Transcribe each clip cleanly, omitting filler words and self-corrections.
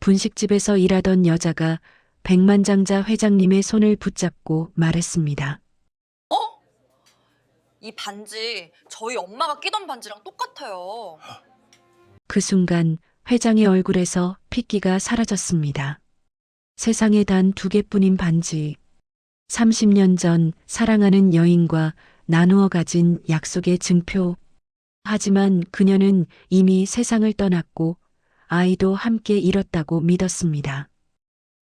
분식집에서 일하던 여자가 백만장자 회장님의 손을 붙잡고 말했습니다. 어? 이 반지 저희 엄마가 끼던 반지랑 똑같아요. 그 순간 회장의 얼굴에서 핏기가 사라졌습니다. 세상에 단 2개뿐인 반지. 30년 전 사랑하는 여인과 나누어 가진 약속의 증표. 하지만 그녀는 이미 세상을 떠났고 아이도 함께 잃었다고 믿었습니다.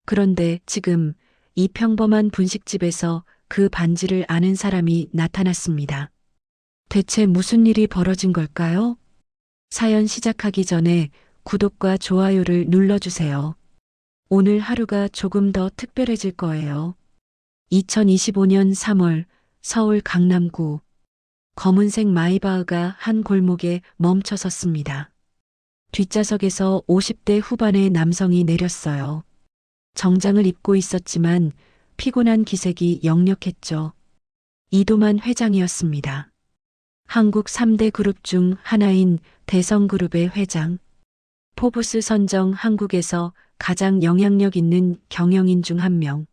그런데 지금 이 평범한 분식집에서 그 반지를 아는 사람이 나타났습니다. 대체 무슨 일이 벌어진 걸까요? 사연 시작하기 전에 구독과 좋아요를 눌러주세요. 오늘 하루가 조금 더 특별해질 거예요. 2025년 3월 서울 강남구 검은색 마이바흐가 한 골목에 멈춰 섰습니다. 뒷좌석에서 50대 후반의 남성이 내렸어요. 정장을 입고 있었지만 피곤한 기색이 역력했죠. 이도만 회장이었습니다. 한국 3대 그룹 중 하나인 대성그룹의 회장. 포브스 선정 한국에서 가장 영향력 있는 경영인 중 한 명.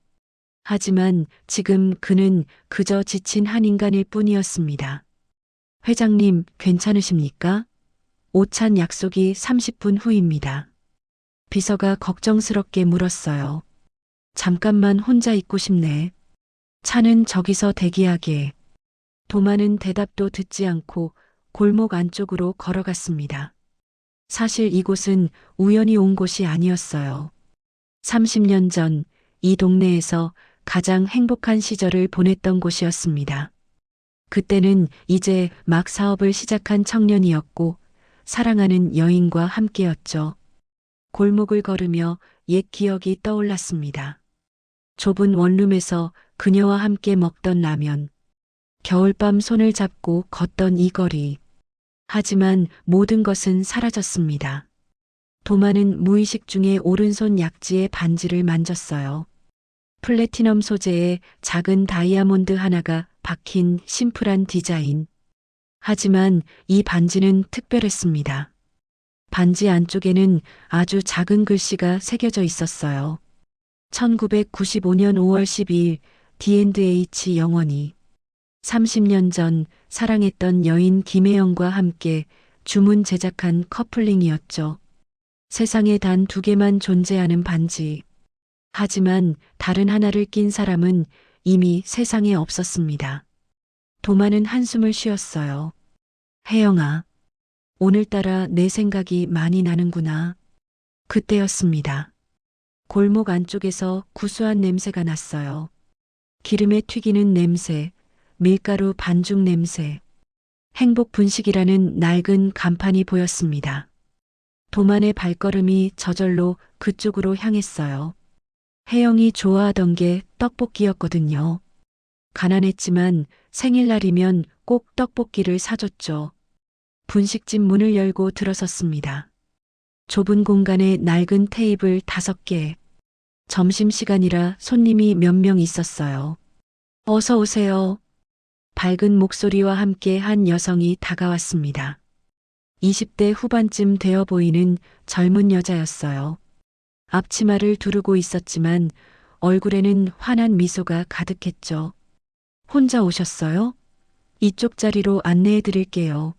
하지만 지금 그는 그저 지친 한 인간일 뿐이었습니다. 회장님, 괜찮으십니까? 오찬 약속이 30분 후입니다. 비서가 걱정스럽게 물었어요. 잠깐만 혼자 있고 싶네. 차는 저기서 대기하게. 도마는 대답도 듣지 않고 골목 안쪽으로 걸어갔습니다. 사실 이곳은 우연히 온 곳이 아니었어요. 30년 전 이 동네에서 가장 행복한 시절을 보냈던 곳이었습니다. 그때는 이제 막 사업을 시작한 청년이었고 사랑하는 여인과 함께였죠. 골목을 걸으며 옛 기억이 떠올랐습니다. 좁은 원룸에서 그녀와 함께 먹던 라면, 겨울밤 손을 잡고 걷던 이 거리. 하지만 모든 것은 사라졌습니다. 도마는 무의식 중에 오른손 약지의 반지를 만졌어요. 플래티넘 소재의 작은 다이아몬드 하나가 박힌 심플한 디자인. 하지만 이 반지는 특별했습니다. 반지 안쪽에는 아주 작은 글씨가 새겨져 있었어요. 1995년 5월 12일 D&H 영원히. 30년 전 사랑했던 여인 김혜영과 함께 주문 제작한 커플링이었죠. 세상에 단 2개만 존재하는 반지. 하지만 다른 하나를 낀 사람은 이미 세상에 없었습니다. 도마는 한숨을 쉬었어요. 혜영아, 오늘따라 내 생각이 많이 나는구나. 그때였습니다. 골목 안쪽에서 구수한 냄새가 났어요. 기름에 튀기는 냄새, 밀가루 반죽 냄새. 행복 분식이라는 낡은 간판이 보였습니다. 도만의 발걸음이 저절로 그쪽으로 향했어요. 혜영이 좋아하던 게 떡볶이였거든요. 가난했지만 생일날이면 꼭 떡볶이를 사줬죠. 분식집 문을 열고 들어섰습니다. 좁은 공간에 낡은 테이블 5개. 점심시간이라 손님이 몇 명 있었어요. 어서 오세요. 밝은 목소리와 함께 한 여성이 다가왔습니다. 20대 후반쯤 되어 보이는 젊은 여자였어요. 앞치마를 두르고 있었지만 얼굴에는 환한 미소가 가득했죠. 혼자 오셨어요? 이쪽 자리로 안내해 드릴게요.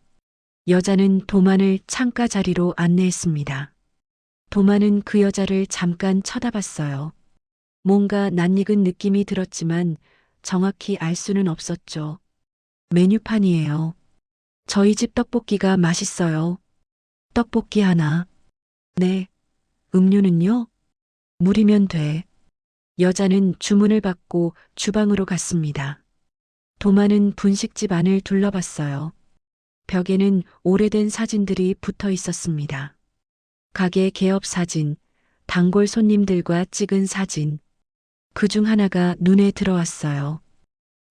여자는 도만을 창가 자리로 안내했습니다. 도만은 그 여자를 잠깐 쳐다봤어요. 뭔가 낯익은 느낌이 들었지만 정확히 알 수는 없었죠. 메뉴판이에요. 저희 집 떡볶이가 맛있어요. 떡볶이 하나. 네. 음료는요? 물이면 돼. 여자는 주문을 받고 주방으로 갔습니다. 도마는 분식집 안을 둘러봤어요. 벽에는 오래된 사진들이 붙어 있었습니다. 가게 개업 사진, 단골 손님들과 찍은 사진. 그중 하나가 눈에 들어왔어요.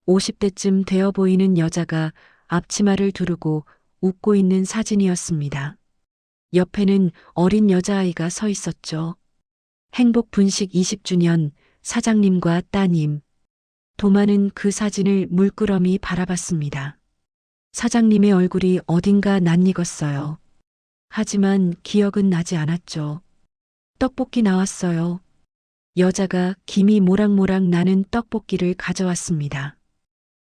50대쯤 되어 보이는 여자가 앞치마를 두르고 웃고 있는 사진이었습니다. 옆에는 어린 여자아이가 서 있었죠. 행복 분식 20주년 사장님과 따님. 도마는 그 사진을 물끄러미 바라봤습니다. 사장님의 얼굴이 어딘가 낯익었어요. 하지만 기억은 나지 않았죠. 떡볶이 나왔어요. 여자가 김이 모락모락 나는 떡볶이를 가져왔습니다.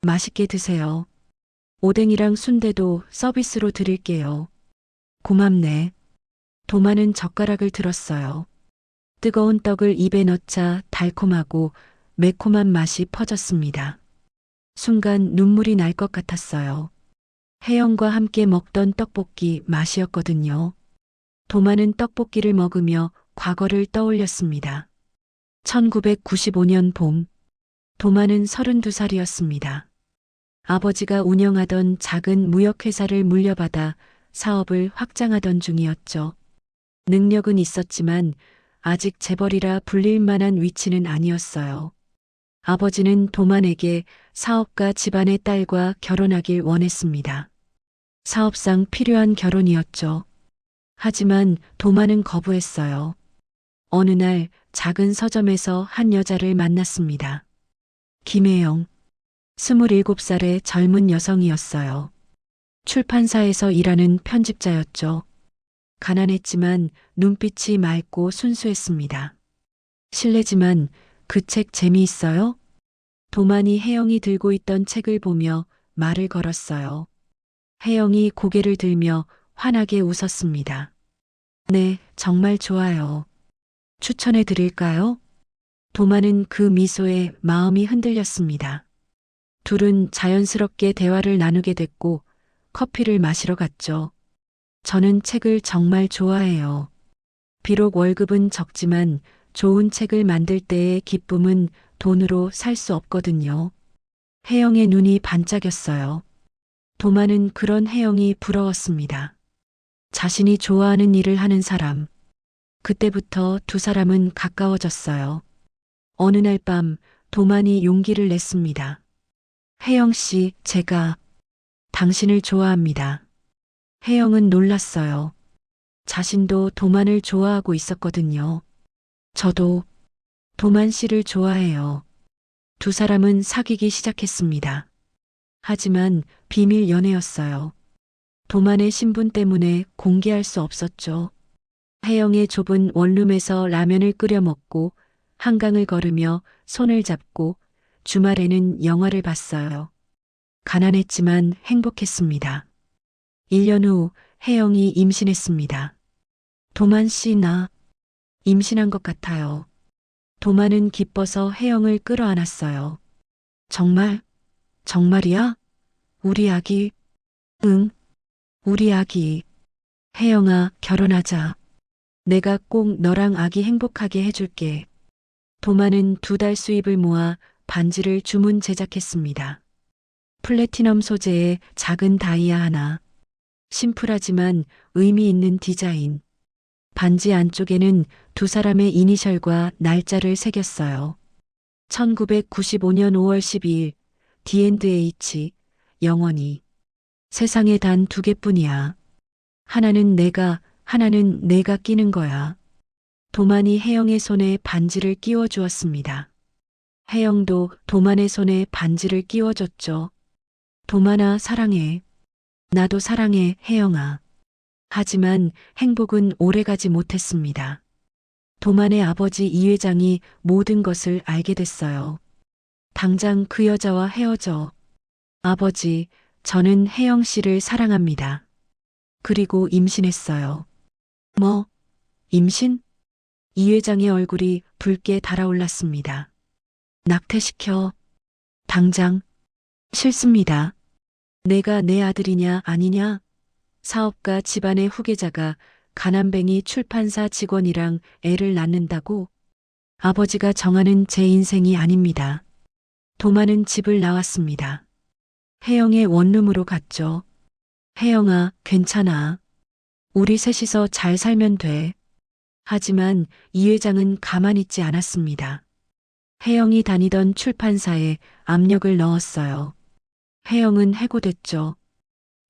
맛있게 드세요. 오뎅이랑 순대도 서비스로 드릴게요. 고맙네. 도마는 젓가락을 들었어요. 뜨거운 떡을 입에 넣자 달콤하고 매콤한 맛이 퍼졌습니다. 순간 눈물이 날 것 같았어요. 혜영과 함께 먹던 떡볶이 맛이었거든요. 도마는 떡볶이를 먹으며 과거를 떠올렸습니다. 1995년 봄, 도마는 32살이었습니다. 아버지가 운영하던 작은 무역회사를 물려받아 사업을 확장하던 중이었죠. 능력은 있었지만 아직 재벌이라 불릴 만한 위치는 아니었어요. 아버지는 도만에게 사업가 집안의 딸과 결혼하길 원했습니다. 사업상 필요한 결혼이었죠. 하지만 도만은 거부했어요. 어느 날 작은 서점에서 한 여자를 만났습니다. 김혜영, 27살의 젊은 여성이었어요. 출판사에서 일하는 편집자였죠. 가난했지만 눈빛이 맑고 순수했습니다. 실례지만 그 책 재미있어요? 도만이 혜영이 들고 있던 책을 보며 말을 걸었어요. 혜영이 고개를 들며 환하게 웃었습니다. 네, 정말 좋아요. 추천해 드릴까요? 도만은 그 미소에 마음이 흔들렸습니다. 둘은 자연스럽게 대화를 나누게 됐고 커피를 마시러 갔죠. 저는 책을 정말 좋아해요. 비록 월급은 적지만 좋은 책을 만들 때의 기쁨은 돈으로 살 수 없거든요. 혜영의 눈이 반짝였어요. 도마는 그런 혜영이 부러웠습니다. 자신이 좋아하는 일을 하는 사람. 그때부터 두 사람은 가까워졌어요. 어느 날 밤 도만이 용기를 냈습니다. 혜영 씨, 제가 당신을 좋아합니다. 혜영은 놀랐어요. 자신도 도만을 좋아하고 있었거든요. 저도 도만 씨를 좋아해요. 두 사람은 사귀기 시작했습니다. 하지만 비밀 연애였어요. 도만의 신분 때문에 공개할 수 없었죠. 혜영의 좁은 원룸에서 라면을 끓여 먹고 한강을 걸으며 손을 잡고 주말에는 영화를 봤어요. 가난했지만 행복했습니다. 1년 후 혜영이 임신했습니다. 도만 씨, 나 임신한 것 같아요. 도만은 기뻐서 혜영을 끌어안았어요. 정말? 정말이야? 우리 아기? 응, 우리 아기. 혜영아, 결혼하자. 내가 꼭 너랑 아기 행복하게 해줄게. 도마는 2달 수입을 모아 반지를 주문 제작했습니다. 플래티넘 소재의 작은 다이아 하나. 심플하지만 의미 있는 디자인. 반지 안쪽에는 두 사람의 이니셜과 날짜를 새겼어요. 1995년 5월 12일, D&H, 영원히. 세상에 단 2개뿐이야. 하나는 내가 끼는 거야. 도만이 혜영의 손에 반지를 끼워 주었습니다. 혜영도 도만의 손에 반지를 끼워줬죠. 도만아, 사랑해. 나도 사랑해, 혜영아. 하지만 행복은 오래가지 못했습니다. 도만의 아버지 이 회장이 모든 것을 알게 됐어요. 당장 그 여자와 헤어져. 아버지, 저는 혜영 씨를 사랑합니다. 그리고 임신했어요. 뭐? 임신? 이 회장의 얼굴이 붉게 달아올랐습니다. 낙태시켜. 당장. 싫습니다. 내가 내 아들이냐 아니냐? 사업가 집안의 후계자가 가난뱅이 출판사 직원이랑 애를 낳는다고? 아버지가 정하는 제 인생이 아닙니다. 도마는 집을 나왔습니다. 혜영의 원룸으로 갔죠. 혜영아, 괜찮아. 우리 셋이서 잘 살면 돼. 하지만 이 회장은 가만히 있지 않았습니다. 혜영이 다니던 출판사에 압력을 넣었어요. 혜영은 해고됐죠.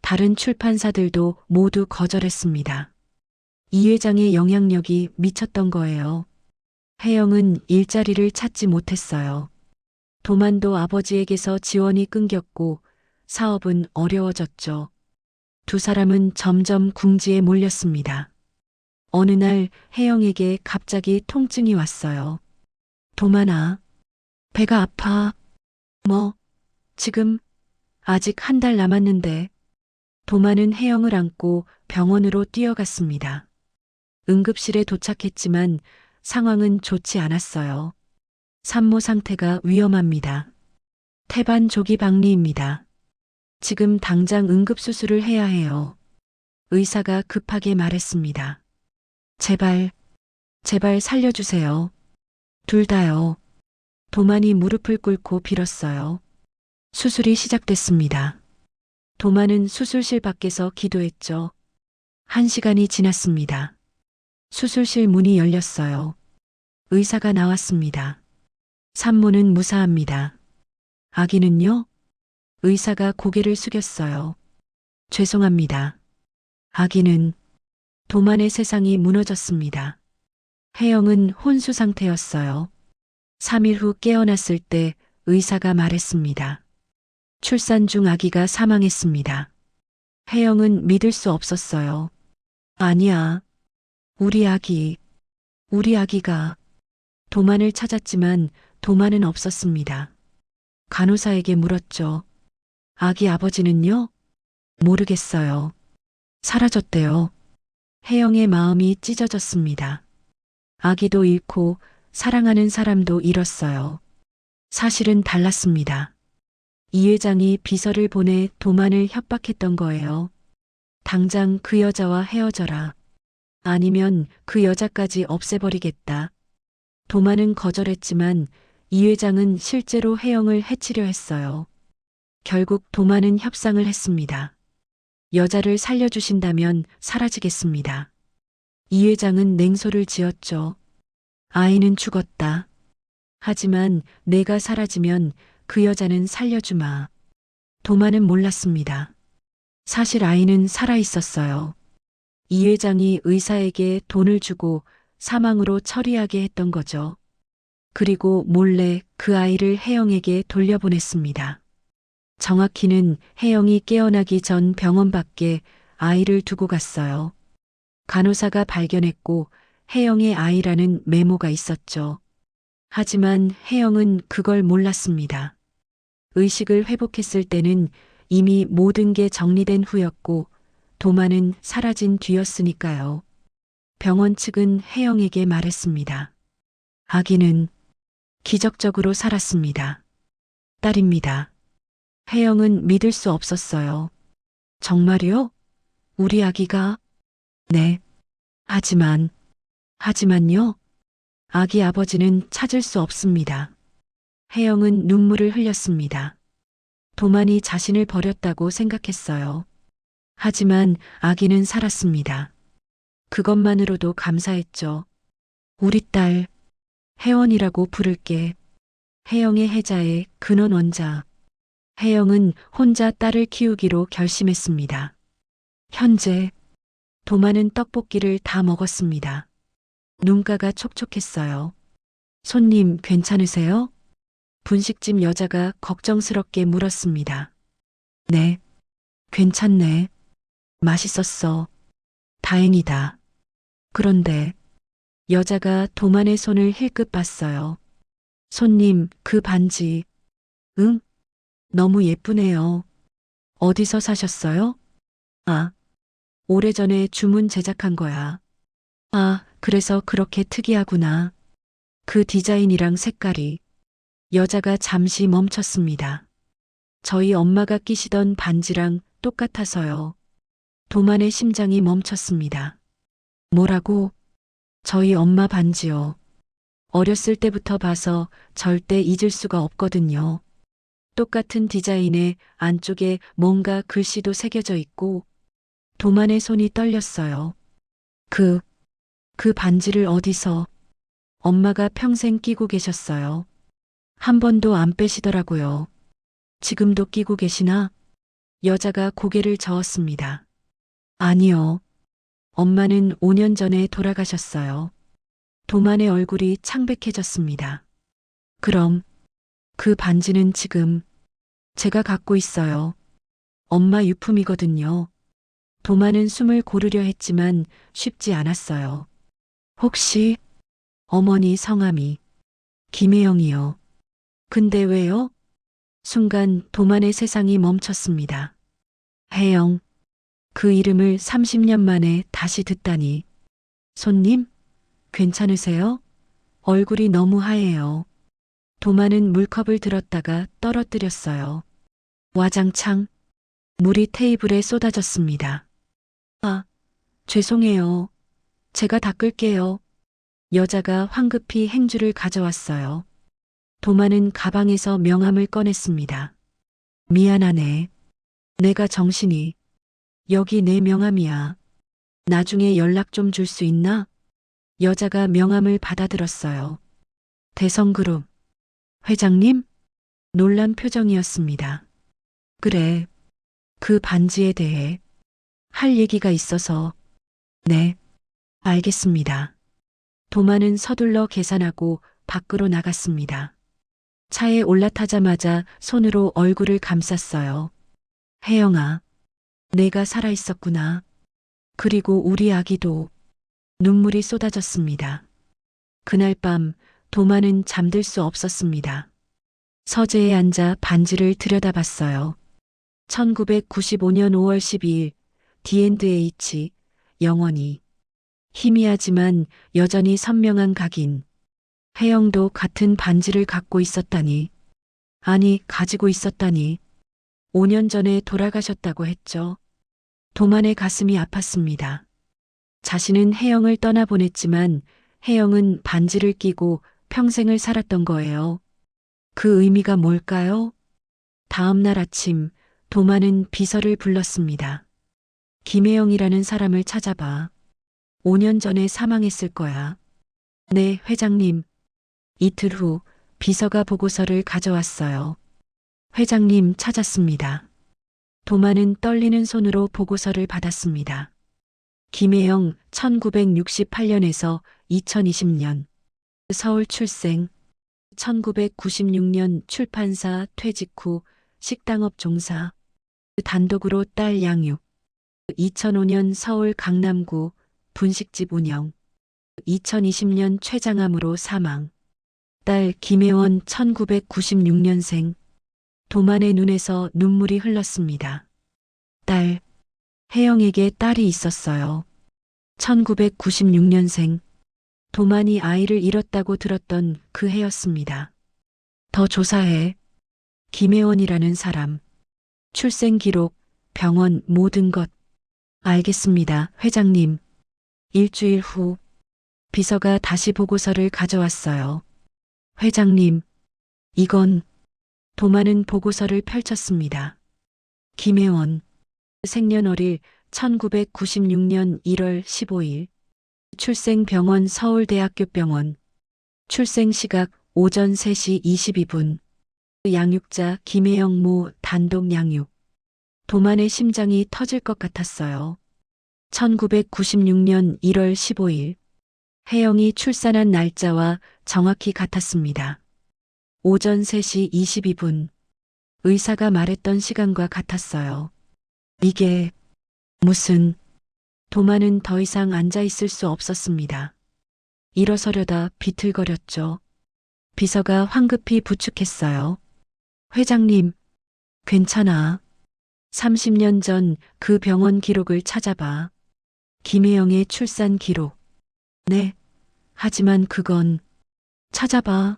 다른 출판사들도 모두 거절했습니다. 이 회장의 영향력이 미쳤던 거예요. 혜영은 일자리를 찾지 못했어요. 도만도 아버지에게서 지원이 끊겼고 사업은 어려워졌죠. 두 사람은 점점 궁지에 몰렸습니다. 어느 날 혜영에게 갑자기 통증이 왔어요. 도만아, 배가 아파. 뭐, 지금 아직 한 달 남았는데. 도만은 혜영을 안고 병원으로 뛰어갔습니다. 응급실에 도착했지만 상황은 좋지 않았어요. 산모 상태가 위험합니다. 태반 조기 박리입니다. 지금 당장 응급수술을 해야 해요. 의사가 급하게 말했습니다. 제발, 제발 살려주세요. 둘 다요. 도만이 무릎을 꿇고 빌었어요. 수술이 시작됐습니다. 도만은 수술실 밖에서 기도했죠. 1시간이 지났습니다. 수술실 문이 열렸어요. 의사가 나왔습니다. 산모는 무사합니다. 아기는요? 의사가 고개를 숙였어요. 죄송합니다. 아기는 도만의 세상이 무너졌습니다. 혜영은 혼수 상태였어요. 3일 후 깨어났을 때 의사가 말했습니다. 출산 중 아기가 사망했습니다. 혜영은 믿을 수 없었어요. 아니야. 우리 아기가. 도만을 찾았지만 도만은 없었습니다. 간호사에게 물었죠. 아기 아버지는요? 모르겠어요. 사라졌대요. 혜영의 마음이 찢어졌습니다. 아기도 잃고 사랑하는 사람도 잃었어요. 사실은 달랐습니다. 이 회장이 비서를 보내 도만을 협박했던 거예요. 당장 그 여자와 헤어져라. 아니면 그 여자까지 없애버리겠다. 도만은 거절했지만 이 회장은 실제로 혜영을 해치려 했어요. 결국 도만은 협상을 했습니다. 여자를 살려주신다면 사라지겠습니다. 이 회장은 냉소를 지었죠. 아이는 죽었다. 하지만 내가 사라지면 그 여자는 살려주마. 도만은 몰랐습니다. 사실 아이는 살아 있었어요. 이 회장이 의사에게 돈을 주고 사망으로 처리하게 했던 거죠. 그리고 몰래 그 아이를 혜영에게 돌려보냈습니다. 정확히는 혜영이 깨어나기 전 병원 밖에 아이를 두고 갔어요. 간호사가 발견했고 혜영의 아이라는 메모가 있었죠. 하지만 혜영은 그걸 몰랐습니다. 의식을 회복했을 때는 이미 모든 게 정리된 후였고 도만은 사라진 뒤였으니까요. 병원 측은 혜영에게 말했습니다. 아기는 기적적으로 살았습니다. 딸입니다. 혜영은 믿을 수 없었어요. 정말요? 우리 아기가? 네. 하지만요? 아기 아버지는 찾을 수 없습니다. 혜영은 눈물을 흘렸습니다. 도만이 자신을 버렸다고 생각했어요. 하지만 아기는 살았습니다. 그것만으로도 감사했죠. 우리 딸, 혜원이라고 부를게. 혜영의 혜자의 근원 원자. 혜영은 혼자 딸을 키우기로 결심했습니다. 현재 도만은 떡볶이를 다 먹었습니다. 눈가가 촉촉했어요. 손님 괜찮으세요? 분식집 여자가 걱정스럽게 물었습니다. 네, 괜찮네. 맛있었어. 다행이다. 그런데 여자가 도만의 손을 힐끗 봤어요. 손님, 그 반지. 응? 너무 예쁘네요. 어디서 사셨어요? 아, 오래전에 주문 제작한 거야. 아, 그래서 그렇게 특이하구나. 그 디자인이랑 색깔이. 여자가 잠시 멈췄습니다. 저희 엄마가 끼시던 반지랑 똑같아서요. 도만의 심장이 멈췄습니다. 뭐라고? 저희 엄마 반지요. 어렸을 때부터 봐서 절대 잊을 수가 없거든요. 똑같은 디자인에 안쪽에 뭔가 글씨도 새겨져 있고 도만의 손이 떨렸어요. 그 반지를 어디서? 엄마가 평생 끼고 계셨어요. 한 번도 안 빼시더라고요. 지금도 끼고 계시나? 여자가 고개를 저었습니다. 아니요. 엄마는 5년 전에 돌아가셨어요. 도만의 얼굴이 창백해졌습니다. 그럼 그 반지는 지금 제가 갖고 있어요. 엄마 유품이거든요. 도마는 숨을 고르려 했지만 쉽지 않았어요. 혹시 어머니 성함이 김혜영이요. 근데 왜요? 순간 도만의 세상이 멈췄습니다. 혜영, 그 이름을 30년 만에 다시 듣다니. 손님, 괜찮으세요? 얼굴이 너무 하얘요. 도마는 물컵을 들었다가 떨어뜨렸어요. 와장창 물이 테이블에 쏟아졌습니다. 아, 죄송해요. 제가 닦을게요. 여자가 황급히 행주를 가져왔어요. 도마는 가방에서 명함을 꺼냈습니다. 미안하네. 내가 정신이. 여기 내 명함이야. 나중에 연락 좀 줄 수 있나? 여자가 명함을 받아들었어요. 대성그룹. 회장님? 놀란 표정이었습니다. 그래. 그 반지에 대해 할 얘기가 있어서. 네. 알겠습니다. 도마는 서둘러 계산하고 밖으로 나갔습니다. 차에 올라타자마자 손으로 얼굴을 감쌌어요. 혜영아, 내가 살아있었구나. 그리고 우리 아기도. 눈물이 쏟아졌습니다. 그날 밤 도마는 잠들 수 없었습니다. 서재에 앉아 반지를 들여다봤어요. 1995년 5월 12일 D&H 영원히. 희미하지만 여전히 선명한 각인. 혜영도 같은 반지를 갖고 있었다니. 아니, 가지고 있었다니. 5년 전에 돌아가셨다고 했죠. 도만의 가슴이 아팠습니다. 자신은 혜영을 떠나보냈지만 혜영은 반지를 끼고 평생을 살았던 거예요. 그 의미가 뭘까요? 다음 날 아침 도만은 비서를 불렀습니다. 김혜영이라는 사람을 찾아봐. 5년 전에 사망했을 거야. 네, 회장님. 이틀 후 비서가 보고서를 가져왔어요. 회장님 찾았습니다. 도마는 떨리는 손으로 보고서를 받았습니다. 김혜영 1968년에서 2020년 서울 출생, 1996년 출판사 퇴직 후 식당업 종사, 단독으로 딸 양육, 2005년 서울 강남구 분식집 운영, 2020년 췌장암으로 사망. 딸 김혜원 1996년생. 도만의 눈에서 눈물이 흘렀습니다. 딸, 혜영에게 딸이 있었어요. 1996년생. 도만이 아이를 잃었다고 들었던 그 해였습니다. 더 조사해. 김혜원이라는 사람. 출생 기록, 병원 모든 것. 알겠습니다, 회장님. 일주일 후 비서가 다시 보고서를 가져왔어요. 회장님, 이건. 도마는 보고서를 펼쳤습니다. 김혜원, 생년월일 1996년 1월 15일, 출생병원 서울대학교병원, 출생시각 오전 3시 22분, 양육자 김혜영 모 단독 양육. 도만의 심장이 터질 것 같았어요. 1996년 1월 15일, 혜영이 출산한 날짜와 정확히 같았습니다. 오전 3시 22분. 의사가 말했던 시간과 같았어요. 이게 무슨. 도마는 더 이상 앉아 있을 수 없었습니다. 일어서려다 비틀거렸죠. 비서가 황급히 부축했어요. 회장님, 괜찮아. 30년 전 그 병원 기록을 찾아봐. 김혜영의 출산 기록. 네. 하지만 그건. 찾아봐.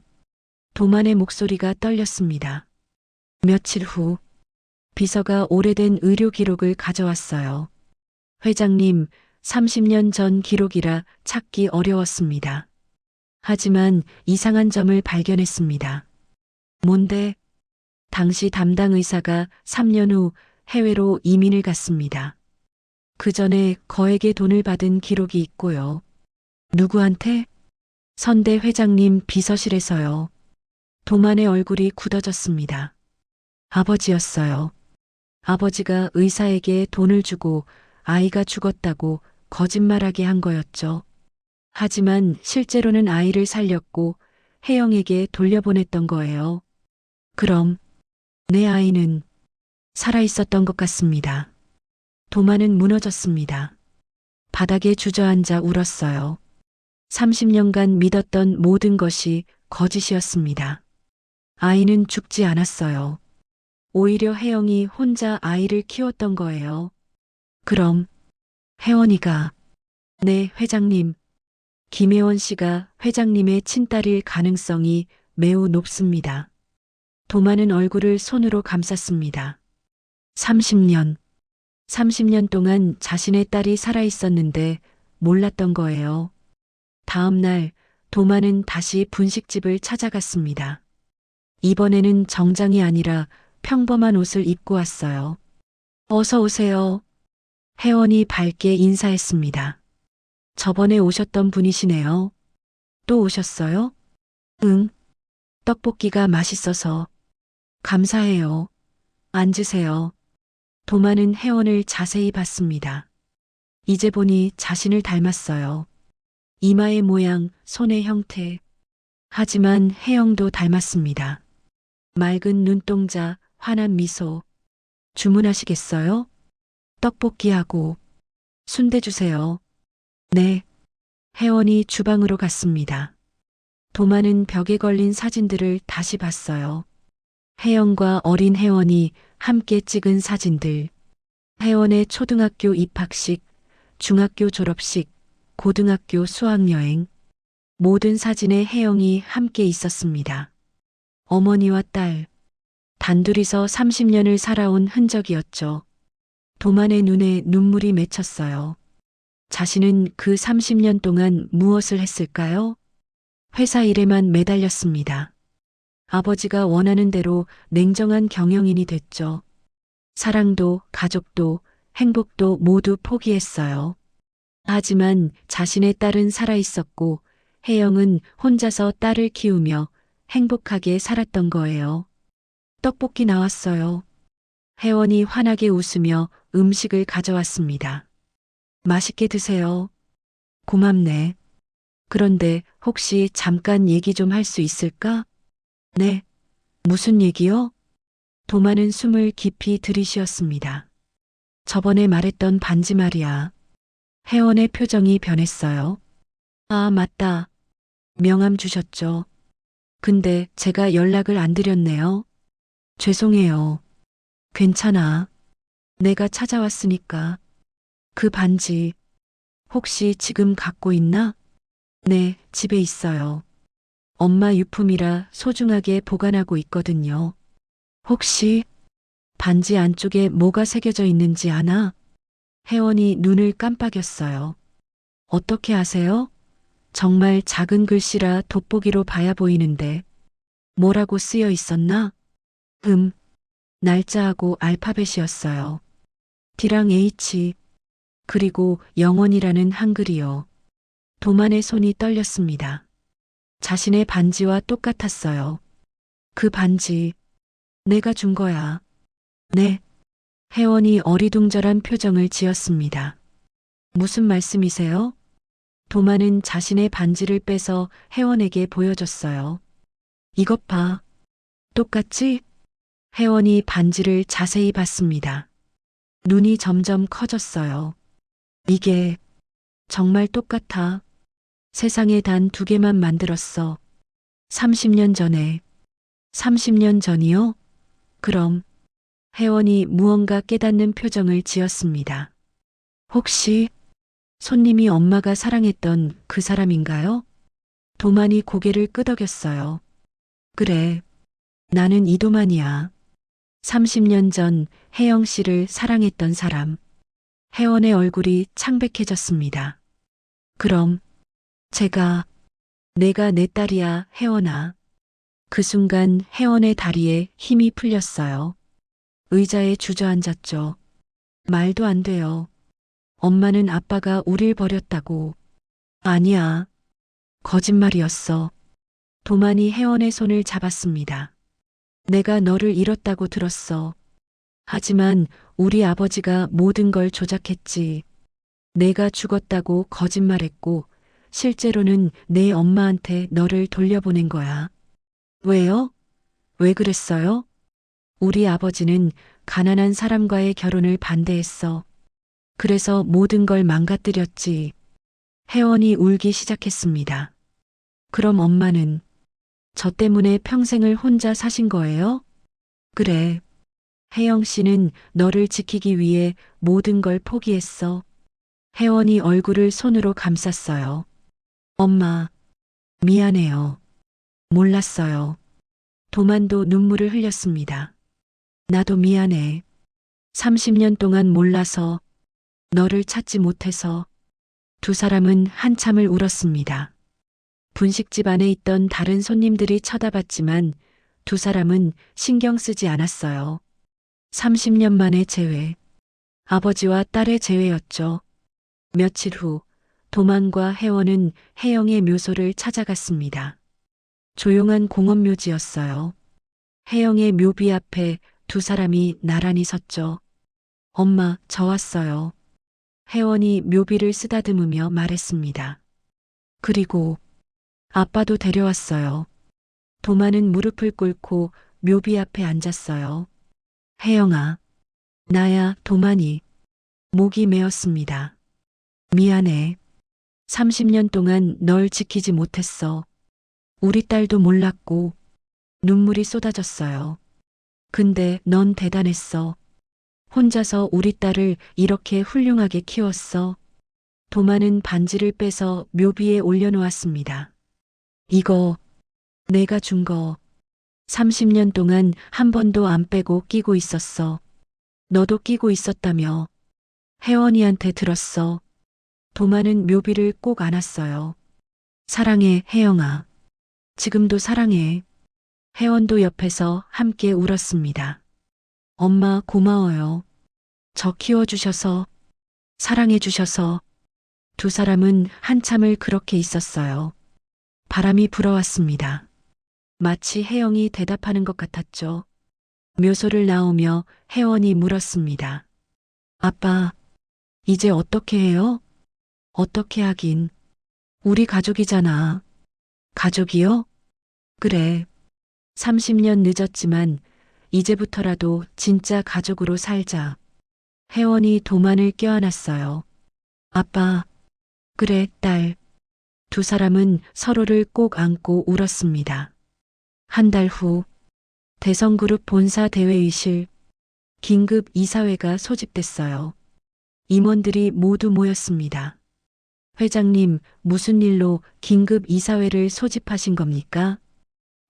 도만의 목소리가 떨렸습니다. 며칠 후 비서가 오래된 의료 기록을 가져왔어요. 회장님, 30년 전 기록이라 찾기 어려웠습니다. 하지만 이상한 점을 발견했습니다. 뭔데? 당시 담당 의사가 3년 후 해외로 이민을 갔습니다. 그 전에 거액의 돈을 받은 기록이 있고요. 누구한테? 선대 회장님 비서실에서요. 도만의 얼굴이 굳어졌습니다. 아버지였어요. 아버지가 의사에게 돈을 주고 아이가 죽었다고 거짓말하게 한 거였죠. 하지만 실제로는 아이를 살렸고 혜영에게 돌려보냈던 거예요. 그럼 내 아이는 살아 있었던 것 같습니다. 도마는 무너졌습니다. 바닥에 주저앉아 울었어요. 30년간 믿었던 모든 것이 거짓이었습니다. 아이는 죽지 않았어요. 오히려 혜영이 혼자 아이를 키웠던 거예요. 그럼 혜원이가 네, 회장님. 김혜원 씨가 회장님의 친딸일 가능성이 매우 높습니다. 도마는 얼굴을 손으로 감쌌습니다. 30년 동안 자신의 딸이 살아 있었는데 몰랐던 거예요. 다음 날 도마는 다시 분식집을 찾아갔습니다. 이번에는 정장이 아니라 평범한 옷을 입고 왔어요. 어서 오세요. 혜원이 밝게 인사했습니다. 저번에 오셨던 분이시네요. 또 오셨어요? 응. 떡볶이가 맛있어서. 감사해요. 앉으세요. 도마는 혜원을 자세히 봤습니다. 이제 보니 자신을 닮았어요. 이마의 모양, 손의 형태. 하지만 혜영도 닮았습니다. 맑은 눈동자, 환한 미소. 주문하시겠어요? 떡볶이하고 순대 주세요. 네. 혜원이 주방으로 갔습니다. 도마는 벽에 걸린 사진들을 다시 봤어요. 혜영과 어린 혜원이 함께 찍은 사진들. 혜원의 초등학교 입학식, 중학교 졸업식, 고등학교 수학여행. 모든 사진에 혜영이 함께 있었습니다. 어머니와 딸. 단둘이서 30년을 살아온 흔적이었죠. 도만의 눈에 눈물이 맺혔어요. 자신은 그 30년 동안 무엇을 했을까요? 회사 일에만 매달렸습니다. 아버지가 원하는 대로 냉정한 경영인이 됐죠. 사랑도, 가족도, 행복도 모두 포기했어요. 하지만 자신의 딸은 살아있었고, 혜영은 혼자서 딸을 키우며 행복하게 살았던 거예요. 떡볶이 나왔어요. 혜원이 환하게 웃으며 음식을 가져왔습니다. 맛있게 드세요. 고맙네. 그런데 혹시 잠깐 얘기 좀 할 수 있을까? 네. 무슨 얘기요? 도마는 숨을 깊이 들이쉬었습니다. 저번에 말했던 반지 말이야. 혜원의 표정이 변했어요. 아, 맞다. 명함 주셨죠. 근데 제가 연락을 안 드렸네요. 죄송해요. 괜찮아. 내가 찾아왔으니까. 그 반지 혹시 지금 갖고 있나? 네, 집에 있어요. 엄마 유품이라 소중하게 보관하고 있거든요. 혹시 반지 안쪽에 뭐가 새겨져 있는지 아나? 혜원이 눈을 깜빡였어요. 어떻게 아세요? 정말 작은 글씨라 돋보기로 봐야 보이는데 뭐라고 쓰여 있었나? 날짜하고 알파벳이었어요. D랑 H, 그리고 영원이라는 한글이요. 도만의 손이 떨렸습니다. 자신의 반지와 똑같았어요. 그 반지, 내가 준 거야. 네. 혜원이 어리둥절한 표정을 지었습니다. 무슨 말씀이세요? 도만은 자신의 반지를 빼서 혜원에게 보여줬어요. 이것 봐. 똑같지? 혜원이 반지를 자세히 봤습니다. 눈이 점점 커졌어요. 이게 정말 똑같아. 세상에 단 2개만 만들었어. 30년 전에. 30년 전이요? 그럼 혜원이 무언가 깨닫는 표정을 지었습니다. 혹시 손님이 엄마가 사랑했던 그 사람인가요? 도만이 고개를 끄덕였어요. 그래. 나는 이도만이야. 30년 전 혜영 씨를 사랑했던 사람. 혜원의 얼굴이 창백해졌습니다. 그럼 내가 내 딸이야, 혜원아. 그 순간 혜원의 다리에 힘이 풀렸어요. 의자에 주저앉았죠. 말도 안 돼요. 엄마는 아빠가 우릴 버렸다고. 아니야. 거짓말이었어. 도만이 혜원의 손을 잡았습니다. 내가 너를 잃었다고 들었어. 하지만 우리 아버지가 모든 걸 조작했지. 내가 죽었다고 거짓말했고 실제로는 내 엄마한테 너를 돌려보낸 거야. 왜요? 왜 그랬어요? 우리 아버지는 가난한 사람과의 결혼을 반대했어. 그래서 모든 걸 망가뜨렸지. 혜원이 울기 시작했습니다. 그럼 엄마는 저 때문에 평생을 혼자 사신 거예요? 그래. 혜영 씨는 너를 지키기 위해 모든 걸 포기했어. 혜원이 얼굴을 손으로 감쌌어요. 엄마, 미안해요. 몰랐어요. 도만도 눈물을 흘렸습니다. 나도 미안해. 30년 동안 몰라서, 너를 찾지 못해서. 두 사람은 한참을 울었습니다. 분식집 안에 있던 다른 손님들이 쳐다봤지만 두 사람은 신경 쓰지 않았어요. 30년 만의 재회. 아버지와 딸의 재회였죠. 며칠 후 도만과 혜원은 혜영의 묘소를 찾아갔습니다. 조용한 공원 묘지였어요. 혜영의 묘비 앞에 두 사람이 나란히 섰죠. 엄마, 저 왔어요. 혜원이 묘비를 쓰다듬으며 말했습니다. 그리고 아빠도 데려왔어요. 도마는 무릎을 꿇고 묘비 앞에 앉았어요. 혜영아, 나야 도만이. 목이 메었습니다. 미안해. 30년 동안 널 지키지 못했어. 우리 딸도 몰랐고 눈물이 쏟아졌어요. 근데 넌 대단했어. 혼자서 우리 딸을 이렇게 훌륭하게 키웠어. 도마는 반지를 빼서 묘비에 올려놓았습니다. 이거 내가 준 거. 30년 동안 한 번도 안 빼고 끼고 있었어. 너도 끼고 있었다며. 혜원이한테 들었어. 도마는 묘비를 꼭 안았어요. 사랑해, 혜영아. 지금도 사랑해. 혜원도 옆에서 함께 울었습니다. 엄마 고마워요. 저 키워주셔서, 사랑해주셔서. 두 사람은 한참을 그렇게 있었어요. 바람이 불어왔습니다. 마치 혜영이 대답하는 것 같았죠. 묘소를 나오며 혜원이 물었습니다. 아빠, 이제 어떻게 해요? 어떻게 하긴. 우리 가족이잖아. 가족이요? 그래. 30년 늦었지만 이제부터라도 진짜 가족으로 살자. 혜원이 도만을 껴안았어요. 아빠, 그래, 딸. 두 사람은 서로를 꼭 안고 울었습니다. 한 달 후, 대성그룹 본사 대회의실, 긴급 이사회가 소집됐어요. 임원들이 모두 모였습니다. 회장님, 무슨 일로 긴급 이사회를 소집하신 겁니까?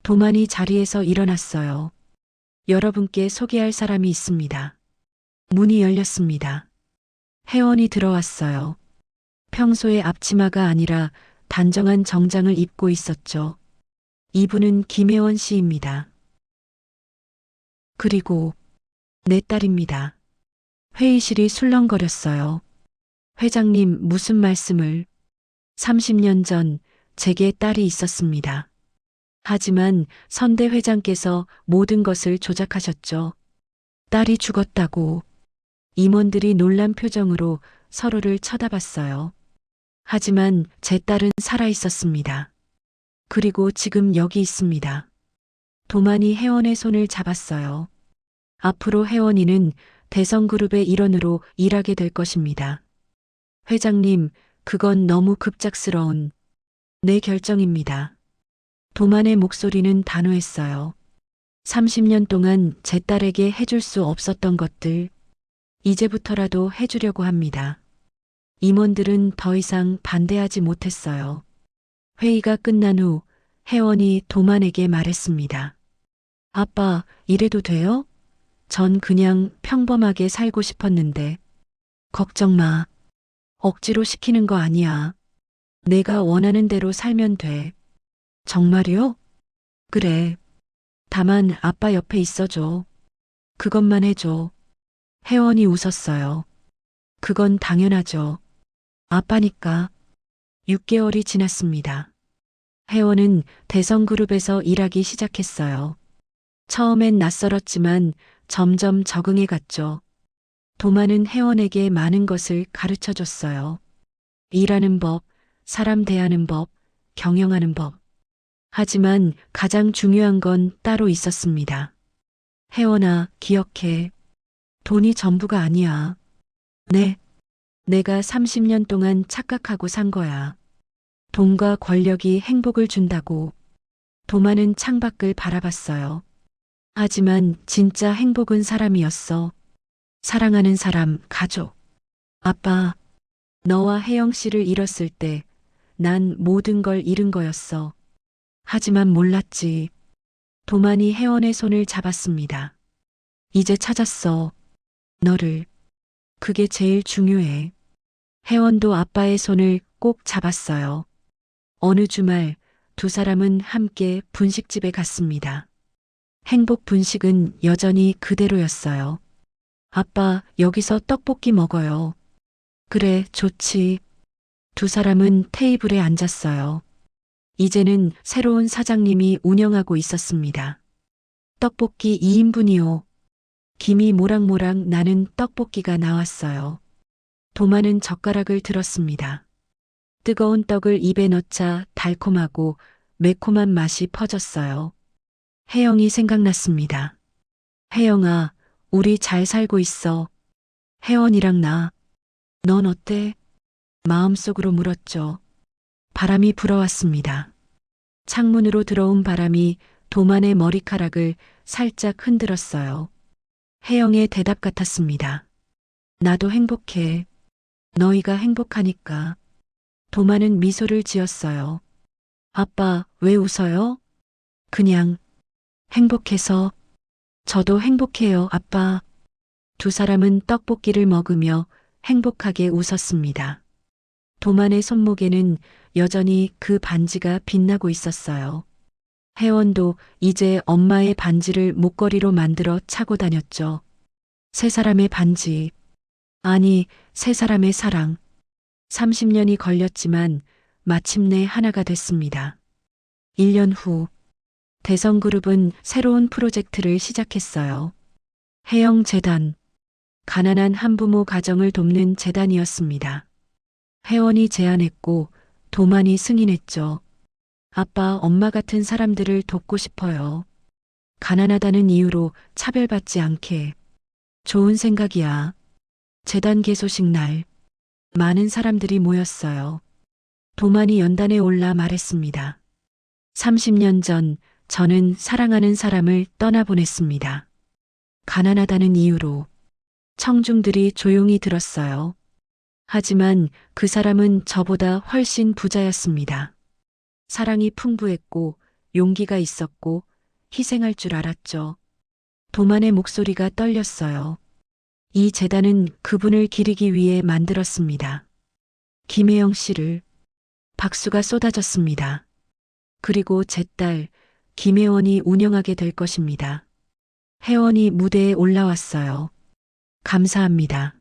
도만이 자리에서 일어났어요. 여러분께 소개할 사람이 있습니다. 문이 열렸습니다. 혜원이 들어왔어요. 평소의 앞치마가 아니라 단정한 정장을 입고 있었죠. 이분은 김혜원 씨입니다. 그리고 내 딸입니다. 회의실이 술렁거렸어요. 회장님, 무슨 말씀을? 30년 전 제게 딸이 있었습니다. 하지만 선대 회장께서 모든 것을 조작하셨죠. 딸이 죽었다고. 임원들이 놀란 표정으로 서로를 쳐다봤어요. 하지만 제 딸은 살아 있었습니다. 그리고 지금 여기 있습니다. 도만이 혜원의 손을 잡았어요. 앞으로 혜원이는 대성그룹의 일원으로 일하게 될 것입니다. 회장님, 그건 너무 급작스러운 내 결정입니다. 도만의 목소리는 단호했어요. 30년 동안 제 딸에게 해줄 수 없었던 것들, 이제부터라도 해주려고 합니다. 임원들은 더 이상 반대하지 못했어요. 회의가 끝난 후 혜원이 도만에게 말했습니다. 아빠, 이래도 돼요? 전 그냥 평범하게 살고 싶었는데. 걱정 마. 억지로 시키는 거 아니야. 내가 원하는 대로 살면 돼. 정말요? 그래. 다만 아빠 옆에 있어줘. 그것만 해줘. 혜원이 웃었어요. 그건 당연하죠. 아빠니까. 6개월이 지났습니다. 혜원은 대성그룹에서 일하기 시작했어요. 처음엔 낯설었지만 점점 적응해 갔죠. 도마는 혜원에게 많은 것을 가르쳐 줬어요. 일하는 법, 사람 대하는 법, 경영하는 법. 하지만 가장 중요한 건 따로 있었습니다. 혜원아, 기억해. 돈이 전부가 아니야. 네, 내가 30년 동안 착각하고 산 거야. 돈과 권력이 행복을 준다고. 도마는 창밖을 바라봤어요. 하지만 진짜 행복은 사람이었어. 사랑하는 사람, 가족. 아빠, 너와 혜영 씨를 잃었을 때 난 모든 걸 잃은 거였어. 하지만 몰랐지. 도만이 혜원의 손을 잡았습니다. 이제 찾았어. 너를. 그게 제일 중요해. 혜원도 아빠의 손을 꼭 잡았어요. 어느 주말 두 사람은 함께 분식집에 갔습니다. 행복 분식은 여전히 그대로였어요. 아빠, 여기서 떡볶이 먹어요. 그래, 좋지. 두 사람은 테이블에 앉았어요. 이제는 새로운 사장님이 운영하고 있었습니다. 떡볶이 2인분이요. 김이 모락모락 나는 떡볶이가 나왔어요. 도마는 젓가락을 들었습니다. 뜨거운 떡을 입에 넣자 달콤하고 매콤한 맛이 퍼졌어요. 혜영이 생각났습니다. 혜영아, 우리 잘 살고 있어. 혜원이랑 나. 넌 어때? 마음속으로 물었죠. 바람이 불어왔습니다. 창문으로 들어온 바람이 도만의 머리카락을 살짝 흔들었어요. 혜영의 대답 같았습니다. 나도 행복해. 너희가 행복하니까. 도만은 미소를 지었어요. 아빠, 왜 웃어요? 그냥 행복해서. 저도 행복해요, 아빠. 두 사람은 떡볶이를 먹으며 행복하게 웃었습니다. 도만의 손목에는 여전히 그 반지가 빛나고 있었어요. 혜원도 이제 엄마의 반지를 목걸이로 만들어 차고 다녔죠. 세 사람의 반지. 아니, 세 사람의 사랑. 30년이 걸렸지만 마침내 하나가 됐습니다. 1년 후, 대성그룹은 새로운 프로젝트를 시작했어요. 혜영재단. 가난한 한부모 가정을 돕는 재단이었습니다. 혜원이 제안했고 도만이 승인했죠. 아빠, 엄마 같은 사람들을 돕고 싶어요. 가난하다는 이유로 차별받지 않게. 좋은 생각이야. 재단 개소식 날. 많은 사람들이 모였어요. 도만이 연단에 올라 말했습니다. 30년 전 저는 사랑하는 사람을 떠나보냈습니다. 가난하다는 이유로. 청중들이 조용히 들었어요. 하지만 그 사람은 저보다 훨씬 부자였습니다. 사랑이 풍부했고 용기가 있었고 희생할 줄 알았죠. 도만의 목소리가 떨렸어요. 이 재단은 그분을 기리기 위해 만들었습니다. 김혜영 씨를. 박수가 쏟아졌습니다. 그리고 제 딸 김혜원이 운영하게 될 것입니다. 혜원이 무대에 올라왔어요. 감사합니다.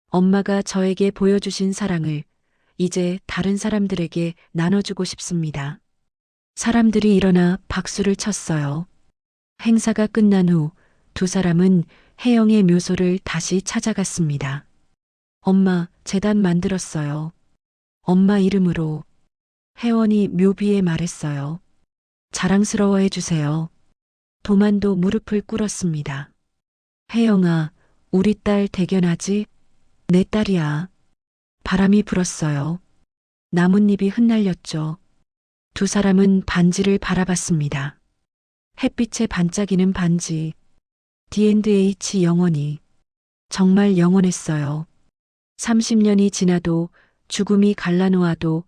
엄마가 저에게 보여주신 사랑을 이제 다른 사람들에게 나눠주고 싶습니다. 사람들이 일어나 박수를 쳤어요. 행사가 끝난 후 두 사람은 혜영의 묘소를 다시 찾아갔습니다. 엄마, 재단 만들었어요. 엄마 이름으로. 혜원이 묘비에 말했어요. 자랑스러워해 주세요. 도만도 무릎을 꿇었습니다. 혜영아, 우리 딸 대견하지? 내 딸이야. 바람이 불었어요. 나뭇잎이 흩날렸죠. 두 사람은 반지를 바라봤습니다. 햇빛에 반짝이는 반지. D&H 영원히. 정말 영원했어요. 30년이 지나도 죽음이 갈라놓아도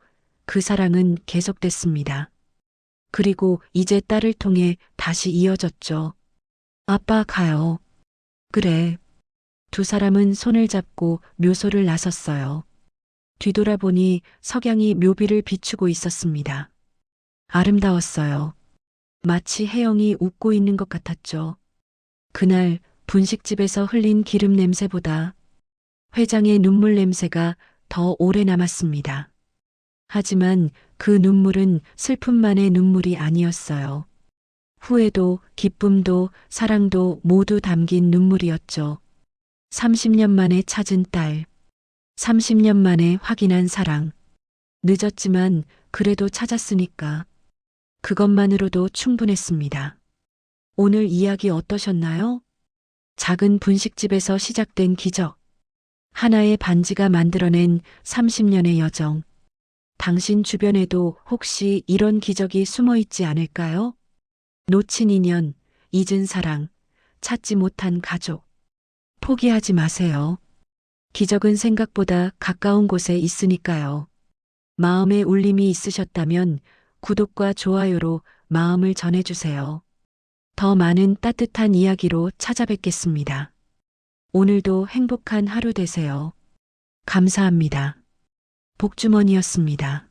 그 사랑은 계속됐습니다. 그리고 이제 딸을 통해 다시 이어졌죠. 아빠 가요. 그래. 두 사람은 손을 잡고 묘소를 나섰어요. 뒤돌아보니 석양이 묘비를 비추고 있었습니다. 아름다웠어요. 마치 혜영이 웃고 있는 것 같았죠. 그날 분식집에서 흘린 기름 냄새보다 회장의 눈물 냄새가 더 오래 남았습니다. 하지만 그 눈물은 슬픔만의 눈물이 아니었어요. 후회도 기쁨도 사랑도 모두 담긴 눈물이었죠. 30년 만에 찾은 딸. 30년 만에 확인한 사랑. 늦었지만 그래도 찾았으니까. 그것만으로도 충분했습니다. 오늘 이야기 어떠셨나요? 작은 분식집에서 시작된 기적. 하나의 반지가 만들어낸 30년의 여정. 당신 주변에도 혹시 이런 기적이 숨어 있지 않을까요? 놓친 인연, 잊은 사랑, 찾지 못한 가족. 포기하지 마세요. 기적은 생각보다 가까운 곳에 있으니까요. 마음에 울림이 있으셨다면 구독과 좋아요로 마음을 전해주세요. 더 많은 따뜻한 이야기로 찾아뵙겠습니다. 오늘도 행복한 하루 되세요. 감사합니다. 복주머니였습니다.